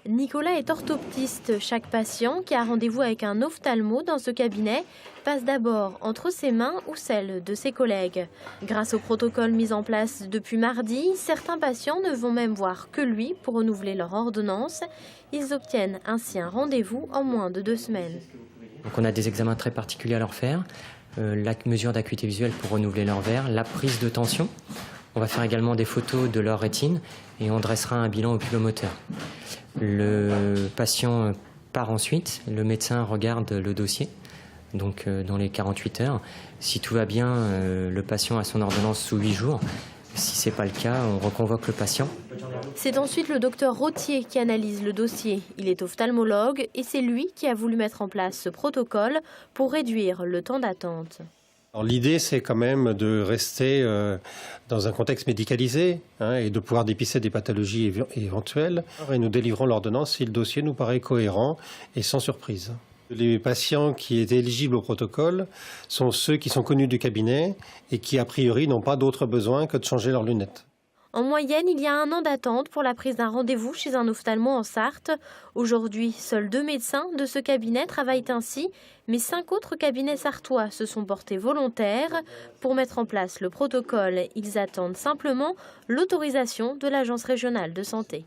Nicolas est orthoptiste. Chaque patient qui a rendez-vous avec un ophtalmo dans ce cabinet passe d'abord entre ses mains ou celles de ses collègues. Grâce au protocole mis en place depuis mardi, certains patients ne vont même voir que lui pour renouveler leur ordonnance. Ils obtiennent ainsi un rendez-vous en moins de 2 semaines. Donc on a des examens très particuliers à leur faire, la mesure d'acuité visuelle pour renouveler leur verre, la prise de tension. On va faire également des photos de leur rétine et on dressera un bilan oculomoteur. Le patient part ensuite, le médecin regarde le dossier, donc dans les 48 heures. Si tout va bien, le patient a son ordonnance sous 8 jours. Si ce n'est pas le cas, on reconvoque le patient. C'est ensuite le docteur Rottier qui analyse le dossier. Il est ophtalmologue et c'est lui qui a voulu mettre en place ce protocole pour réduire le temps d'attente. L'idée, c'est quand même de rester dans un contexte médicalisé et de pouvoir dépister des pathologies éventuelles. Et nous délivrons l'ordonnance si le dossier nous paraît cohérent et sans surprise. Les patients qui étaient éligibles au protocole sont ceux qui sont connus du cabinet et qui, a priori, n'ont pas d'autre besoin que de changer leurs lunettes. En moyenne, il y a 1 an d'attente pour la prise d'un rendez-vous chez un ophtalmo en Sarthe. Aujourd'hui, seuls 2 médecins de ce cabinet travaillent ainsi, mais 5 autres cabinets sartois se sont portés volontaires. Pour mettre en place le protocole, ils attendent simplement l'autorisation de l'Agence régionale de santé.